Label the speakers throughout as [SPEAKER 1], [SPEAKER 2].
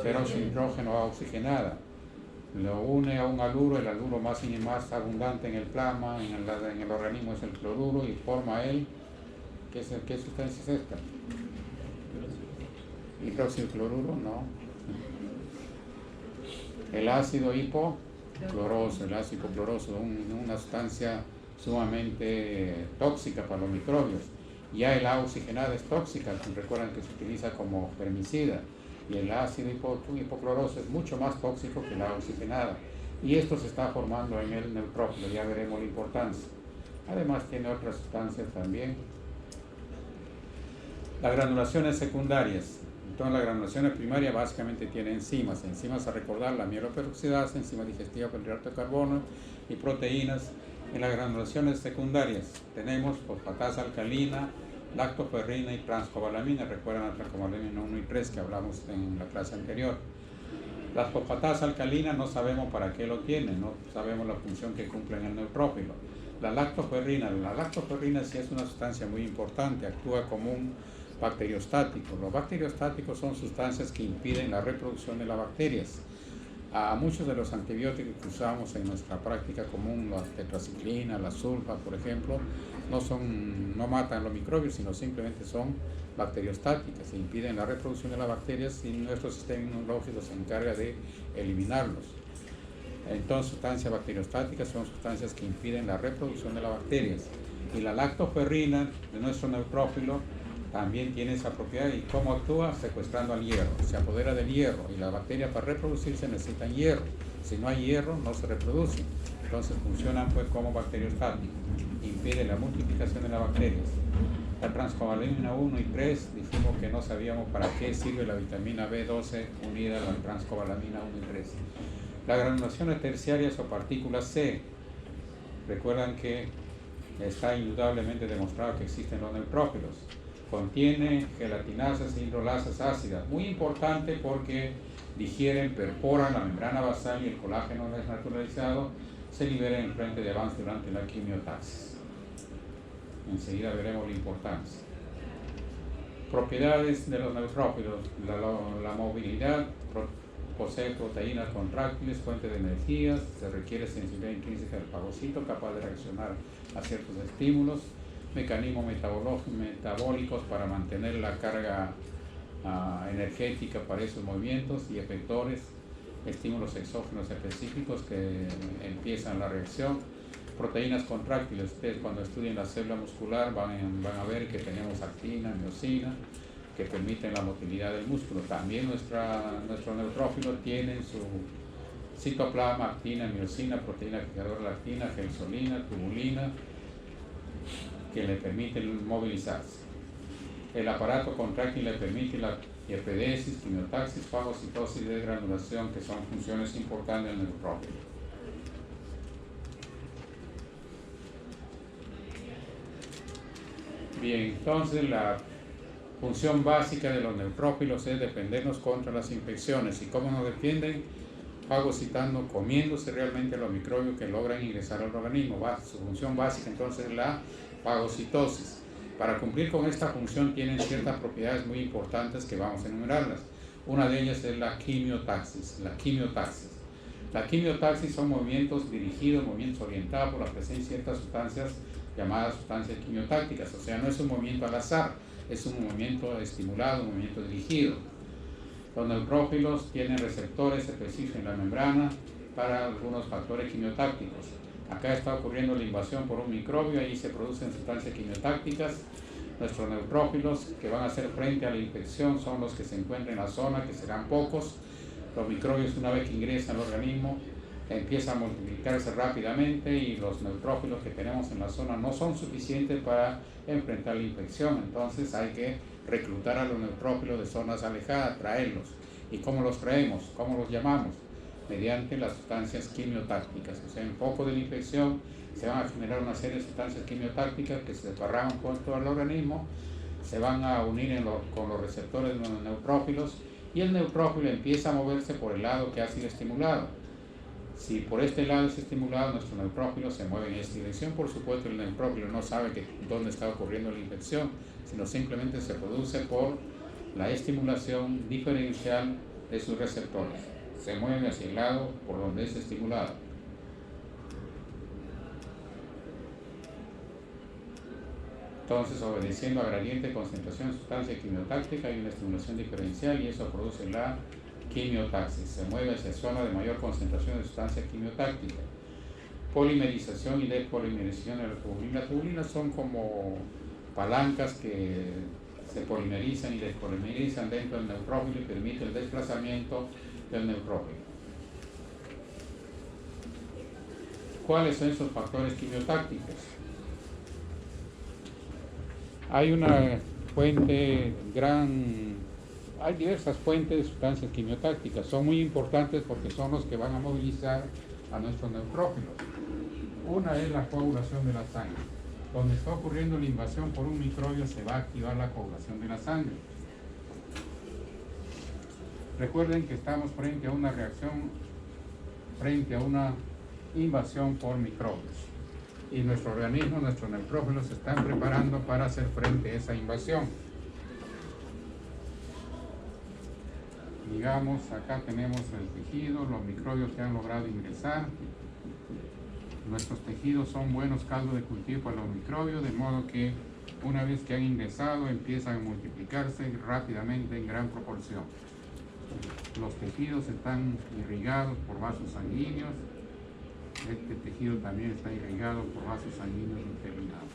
[SPEAKER 1] peróxido de nitrógeno oxigenada. Lo une a un haluro, el haluro más abundante en el plasma, en el organismo es el cloruro, y forma el, ¿qué sustancia es esta? Hidróxido de cloruro, no. El ácido hipocloroso, una sustancia sumamente tóxica para los microbios. Ya el agua oxigenada es tóxica, recuerdan que se utiliza como germicida, y el ácido hipocloroso es mucho más tóxico que el agua oxigenada, y esto se está formando en el neutrófilo, ya veremos la importancia. Además tiene otras sustancias también. Las granulaciones secundarias. Entonces las granulaciones primarias básicamente tienen enzimas a recordar, la mieloperoxidasa, enzima digestiva por el hidrato de carbono y proteínas. En las granulaciones secundarias tenemos fosfatasa alcalina, lactoferrina y transcobalamina. Recuerdan la transcobalamina 1 y 3 que hablamos en la clase anterior. La fosfatasa alcalina no sabemos para qué lo tiene, no sabemos la función que cumple en el neutrófilo. La lactoferrina sí es una sustancia muy importante, actúa como un bacteriostático. Los bacteriostáticos son sustancias que impiden la reproducción de las bacterias. A muchos de los antibióticos que usamos en nuestra práctica común, la tetraciclina, la sulfa, por ejemplo, no matan los microbios, sino simplemente son bacteriostáticas, e impiden la reproducción de las bacterias, y nuestro sistema inmunológico se encarga de eliminarlos. Entonces, sustancias bacteriostáticas son sustancias que impiden la reproducción de las bacterias. Y la lactoferrina de nuestro neutrófilo también tiene esa propiedad. ¿Y cómo actúa? Secuestrando al hierro. Se apodera del hierro, y las bacterias para reproducirse necesitan hierro. Si no hay hierro, no se reproducen. Entonces funcionan pues como bacteriostáticos. Impide la multiplicación de las bacterias. La transcobalamina 1 y 3, dijimos que no sabíamos para qué sirve la vitamina B12 unida a la transcobalamina 1 y 3. Las granulaciones terciarias o partículas C. Recuerdan que está indudablemente demostrado que existen los neutrófilos. Contiene gelatinasas e hidrolasas ácidas, muy importante porque digieren, perforan la membrana basal, y el colágeno desnaturalizado se libera en el frente de avance durante la quimiotaxis. Enseguida veremos la importancia. Propiedades de los neutrófilos. La movilidad, posee proteínas contráctiles, fuente de energía, se requiere sensibilidad intrínseca del fagocito, capaz de reaccionar a ciertos estímulos, mecanismos metabólicos para mantener la carga energética para esos movimientos, y efectores, estímulos exógenos específicos que empiezan la reacción. Proteínas contráctiles. Ustedes cuando estudien la célula muscular van a ver que tenemos actina, miosina, que permiten la motilidad del músculo. También nuestro neutrófilo tiene en su citoplasma actina, miosina, proteína fijadora lactina, gelsolina, tubulina, que le permiten movilizarse. El aparato contráctil le permite la epidesis, quimiotaxis, fagocitosis y desgranulación, que son funciones importantes del neutrófilo. Bien, entonces la función básica de los neutrófilos es defendernos contra las infecciones. ¿Y cómo nos defienden? Fagocitando, comiéndose realmente los microbios que logran ingresar al organismo. Su función básica entonces es la fagocitosis. Para cumplir con esta función tienen ciertas propiedades muy importantes que vamos a enumerarlas. Una de ellas es la quimiotaxis. La quimiotaxis son movimientos dirigidos, movimientos orientados por la presencia de ciertas sustancias llamadas sustancias quimiotácticas. O sea, no es un movimiento al azar, es un movimiento estimulado, un movimiento dirigido. Los neutrófilos tienen receptores específicos en la membrana para algunos factores quimiotácticos. Acá está ocurriendo la invasión por un microbio, ahí se producen sustancias quimiotácticas. Nuestros neutrófilos que van a hacer frente a la infección son los que se encuentran en la zona, que serán pocos. Los microbios, una vez que ingresan al organismo, empiezan a multiplicarse rápidamente, y los neutrófilos que tenemos en la zona no son suficientes para enfrentar la infección. Entonces hay que reclutar a los neutrófilos de zonas alejadas, traerlos. ¿Y cómo los traemos? ¿Cómo los llamamos? Mediante las sustancias quimiotácticas. O sea, en foco de la infección se van a generar una serie de sustancias quimiotácticas que se desparraman por todo el organismo, se van a unir con los receptores de los neutrófilos, y el neutrófilo empieza a moverse por el lado que ha sido estimulado. Si por este lado es estimulado, nuestro neutrófilo se mueve en esta dirección. Por supuesto, el neutrófilo no sabe dónde está ocurriendo la infección, sino simplemente se produce por la estimulación diferencial de sus receptores. Se mueve hacia el lado por donde es estimulado. Entonces, obedeciendo a gradiente de concentración de sustancia quimiotáctica, hay una estimulación diferencial y eso produce la quimiotaxis. Se mueve hacia zona de mayor concentración de sustancia quimiotáctica. Polimerización y despolimerización de la tubulina. Las tubulinas son como palancas que se polimerizan y despolimerizan dentro del neutrófilo y permite el desplazamiento del neutrófilo. ¿Cuáles son esos factores quimiotácticos? Hay una fuente hay diversas fuentes de sustancias quimiotácticas. Son muy importantes porque son los que van a movilizar a nuestros neutrófilos. Una es la coagulación de la sangre. Donde está ocurriendo la invasión por un microbio se va a activar la coagulación de la sangre. Recuerden que estamos frente a una reacción, frente a una invasión por microbios. Y nuestro organismo, nuestros neutrófilos se están preparando para hacer frente a esa invasión. Digamos, acá tenemos el tejido, los microbios que han logrado ingresar. Nuestros tejidos son buenos caldos de cultivo para los microbios, de modo que una vez que han ingresado empiezan a multiplicarse rápidamente en gran proporción. Los tejidos están irrigados por vasos sanguíneos. Este tejido también está irrigado por vasos sanguíneos determinados.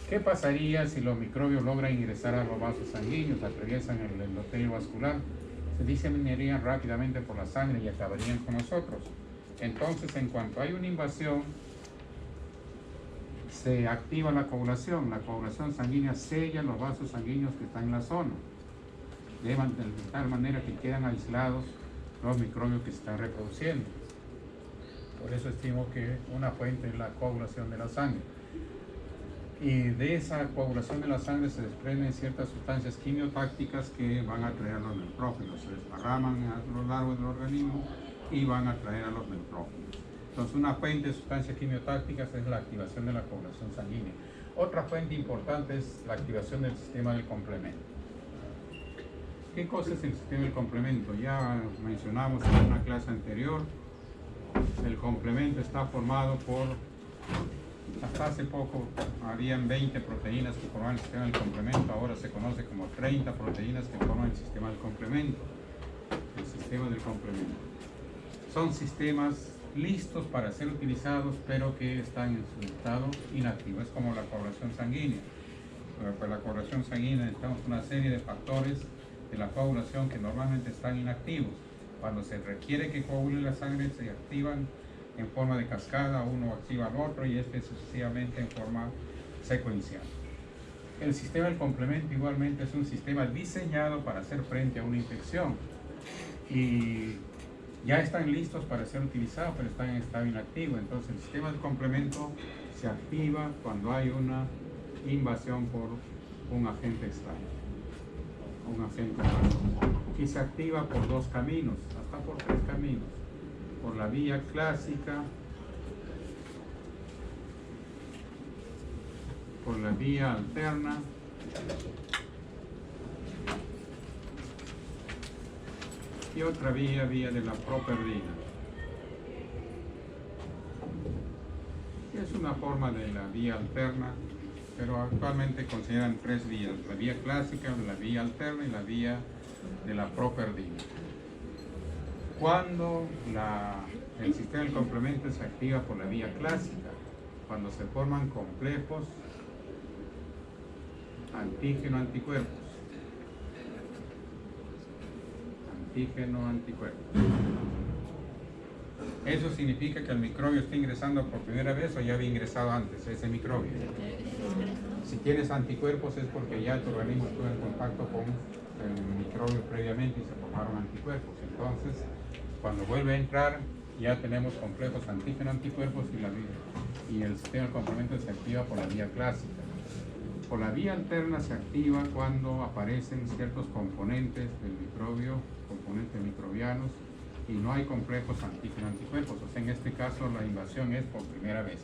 [SPEAKER 1] ¿Qué pasaría si los microbios logran ingresar a los vasos sanguíneos, atraviesan el endotelio vascular? Se diseminarían rápidamente por la sangre y acabarían con nosotros. Entonces, en cuanto hay una invasión, se activa la coagulación. La coagulación sanguínea sella los vasos sanguíneos que están en la zona, de tal manera que quedan aislados los microbios que se están reproduciendo. Por eso estimo que una fuente es la coagulación de la sangre. Y de esa coagulación de la sangre se desprenden ciertas sustancias quimiotácticas que van a atraer a los neutrófilos. Se desparraman a lo largo del organismo y van a atraer a los neutrófilos. Entonces, una fuente de sustancias quimiotácticas es la activación de la coagulación sanguínea. Otra fuente importante es la activación del sistema del complemento. ¿Qué cosa es el sistema del complemento? Ya mencionamos en una clase anterior. El complemento está formado por, hasta hace poco habían 20 proteínas que formaban el sistema del complemento, ahora se conoce como 30 proteínas que forman el sistema del complemento. El sistema del complemento. Son sistemas listos para ser utilizados, pero que están en su estado inactivo. Es como la coagulación sanguínea. Para la coagulación sanguínea necesitamos una serie de factores de la coagulación que normalmente están inactivos. Cuando se requiere que coagule la sangre, se activan en forma de cascada, uno activa al otro y sucesivamente en forma secuencial. El sistema del complemento igualmente es un sistema diseñado para hacer frente a una infección y ya están listos para ser utilizados, pero están en estado inactivo. Entonces el sistema del complemento se activa cuando hay una invasión por un agente extraño, un agente extraño. Y se activa por dos caminos, hasta por tres caminos. Por la vía clásica, por la vía alterna y otra vía de la properdina. Es una forma de la vía alterna, pero actualmente consideran tres vías: la vía clásica, la vía alterna y la vía de la properdina. Cuando el sistema del complemento se activa por la vía clásica, cuando se forman complejos antígeno-anticuerpos. Antígeno-anticuerpos. Eso significa que el microbio está ingresando por primera vez o ya había ingresado antes ese microbio. Si tienes anticuerpos es porque ya tu organismo estuvo en contacto con el microbio previamente y se formaron anticuerpos. Entonces, cuando vuelve a entrar, ya tenemos complejos antígeno-anticuerpos y el sistema del complemento se activa por la vía clásica. Por la vía alterna se activa cuando aparecen ciertos componentes del microbio, componentes microbianos, y no hay complejos antígeno-anticuerpos. O sea, en este caso la invasión es por primera vez.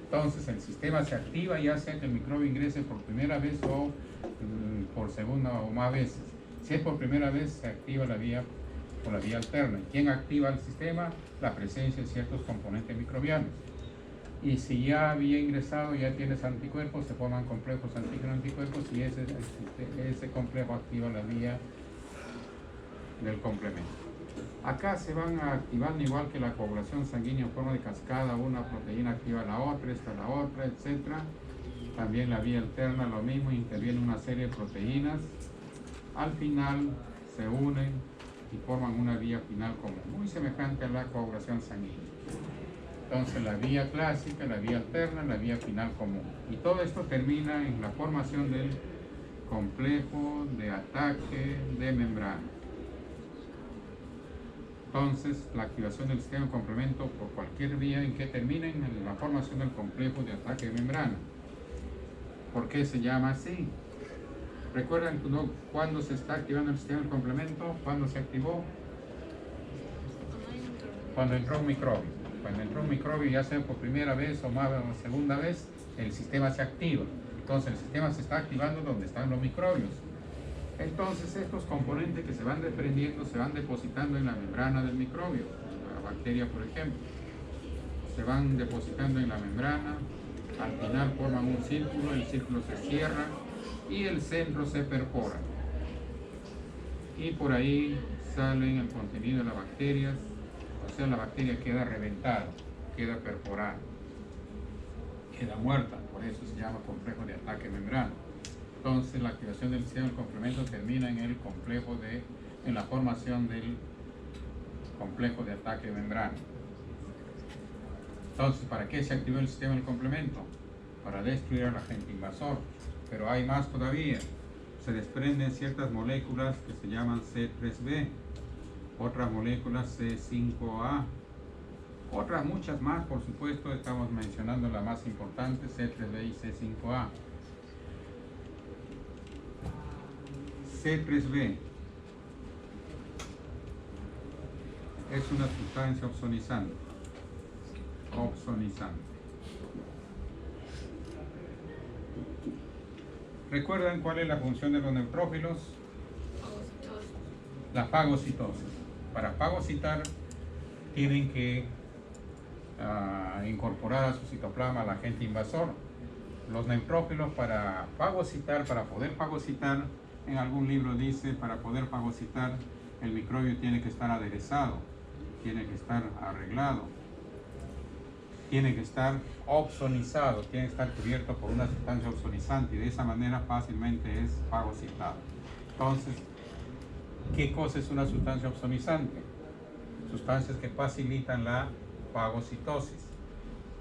[SPEAKER 1] Entonces el sistema se activa ya sea que el microbio ingrese por primera vez o por segunda o más veces. Si es por primera vez, se activa la vía por la vía alterna. ¿Quién activa el sistema? La presencia de ciertos componentes microbianos. Y si ya había ingresado, ya tienes anticuerpos, se forman complejos antígeno-anticuerpos y ese complejo activa la vía del complemento. Acá se van activando igual que la coagulación sanguínea en forma de cascada, una proteína activa la otra, esta la otra, etc. También la vía alterna lo mismo, interviene una serie de proteínas. Al final se unen y forman una vía final común, muy semejante a la coagulación sanguínea. Entonces la vía clásica, la vía alterna, la vía final común. Y todo esto termina en la formación del complejo de ataque de membrana. Entonces la activación del sistema de complemento por cualquier vía en que termine en la formación del complejo de ataque de membrana. ¿Por qué se llama así? ¿Recuerdan cuándo se está activando el sistema de complemento? ¿Cuándo se activó? Cuando entró un microbio. Cuando entró un microbio, ya sea por primera vez o más o segunda vez, el sistema se activa. Entonces el sistema se está activando donde están los microbios. Entonces estos componentes que se van desprendiendo se van depositando en la membrana del microbio, la bacteria por ejemplo. Se van depositando en la membrana, al final forman un círculo, el círculo se cierra y el centro se perfora. Y por ahí salen el contenido de las bacterias. O sea, la bacteria queda reventada, queda perforada, queda muerta, por eso se llama complejo de ataque membrana. Entonces la activación del sistema del complemento termina en la formación del complejo de ataque membrana. Entonces, ¿para qué se activó el sistema del complemento? Para destruir al agente invasor. Pero hay más todavía. Se desprenden ciertas moléculas que se llaman C3b. Otras moléculas C5A, otras muchas más, por supuesto, estamos mencionando la más importante, C3b y C5A. C3b es una sustancia opsonizante. ¿Recuerdan cuál es la función de los neutrófilos? La fagocitosis. Para fagocitar tienen que incorporar a su citoplasma al agente invasor. Los neutrófilos para poder fagocitar, en algún libro dice, para poder fagocitar el microbio tiene que estar aderezado, tiene que estar arreglado, tiene que estar opsonizado, tiene que estar cubierto por una sustancia opsonizante y de esa manera fácilmente es fagocitado. Entonces, ¿qué cosa es una sustancia opsonizante? Sustancias que facilitan la fagocitosis.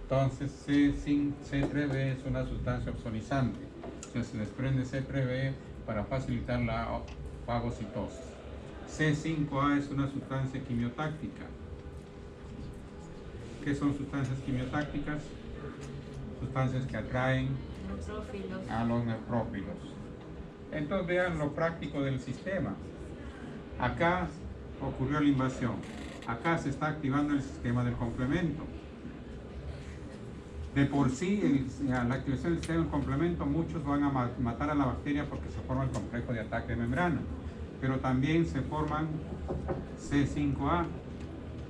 [SPEAKER 1] Entonces, C3b es una sustancia opsonizante. Entonces, se desprende C3b para facilitar la fagocitosis. C5a es una sustancia quimiotáctica. ¿Qué son sustancias quimiotácticas? Sustancias que atraen a los neutrófilos. Entonces, vean lo práctico del sistema. Acá ocurrió la invasión. Acá se está activando el sistema del complemento. De por sí, la activación del sistema del complemento, muchos van a matar a la bacteria porque se forma el complejo de ataque de membrana. Pero también se forman C5A.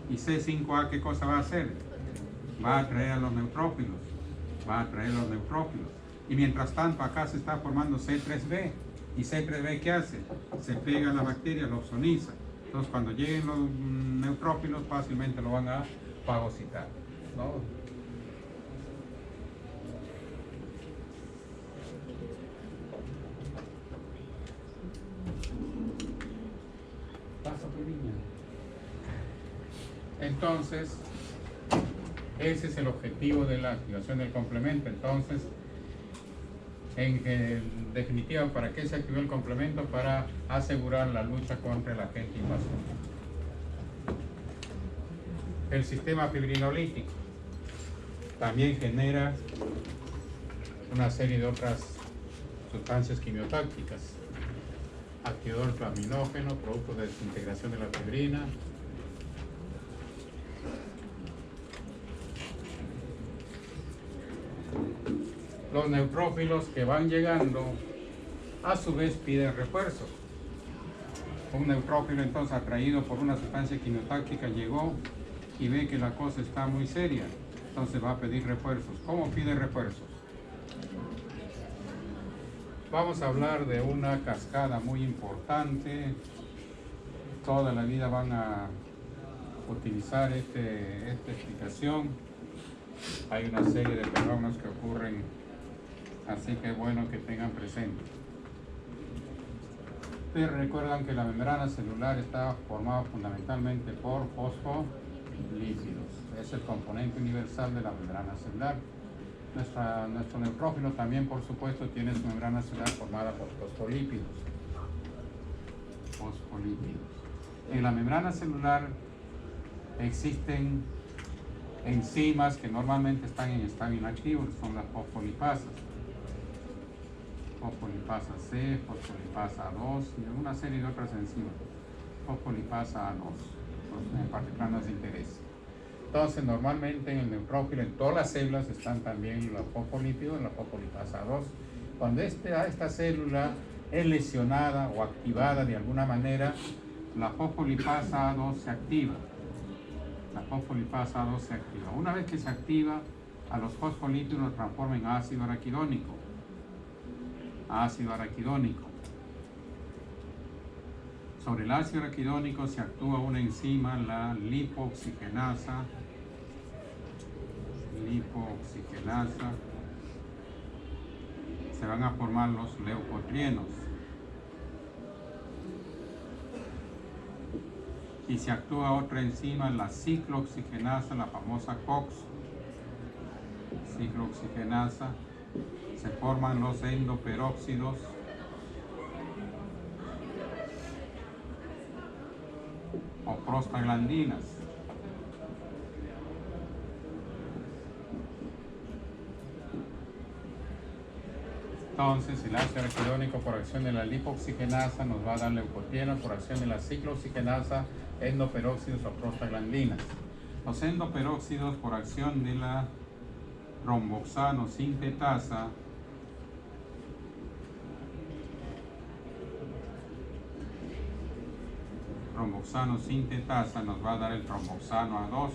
[SPEAKER 1] ¿Y C5A qué cosa va a hacer? Va a atraer a los neutrófilos. Y mientras tanto, acá se está formando C3b. ¿Y C3b qué hace? Se pega a la bacteria, lo opsoniza. Entonces, cuando lleguen los neutrófilos, fácilmente lo van a fagocitar, ¿no? Entonces, ese es el objetivo de la activación del complemento. Entonces, en definitiva, ¿para qué se activó el complemento? Para asegurar la lucha contra el agente invasor. El sistema fibrinolítico también genera una serie de otras sustancias quimiotácticas. Activador plasminógeno, producto de desintegración de la fibrina. Los neutrófilos que van llegando, a su vez piden refuerzo. Un neutrófilo entonces atraído por una sustancia quimiotáctica llegó y ve que la cosa está muy seria, entonces va a pedir refuerzos. ¿Cómo pide refuerzos? Vamos a hablar de una cascada muy importante. Toda la vida van a utilizar esta explicación. Hay una serie de fenómenos que ocurren, así que es bueno que tengan presente. Ustedes recuerdan que la membrana celular está formada fundamentalmente por fosfolípidos. Es el componente universal de la membrana celular. Nuestro neutrófilo también, por supuesto, tiene su membrana celular formada por fosfolípidos. En la membrana celular existen enzimas que normalmente están en estado inactivo, que son las fosfolipasas. Fosfolipasa C, fosfolipasa A2 y una serie de otras enzimas. Fosfolipasa A2, en particular nos interesa. Entonces, normalmente en el neutrófilo, en todas las células, están también los fosfolípidos en la fosfolipasa A2. Cuando esta célula es lesionada o activada de alguna manera, la fosfolipasa A2 se activa. La fosfolipasa A2 se activa. Una vez que se activa, a los fosfolípidos los transforma en ácido araquidónico. Sobre el ácido araquidónico se actúa una enzima, la lipooxigenasa. Se van a formar los leucotrienos. Y se actúa otra enzima, la ciclooxigenasa, la famosa COX. Ciclooxigenasa. Se forman los endoperóxidos o prostaglandinas. Entonces, el ácido araquidónico por acción de la lipooxigenasa nos va a dar leucotrienos, por acción de la ciclooxigenasa, endoperóxidos o prostaglandinas. Los endoperóxidos por acción de la romboxano sintetasa nos va a dar el tromboxano A2.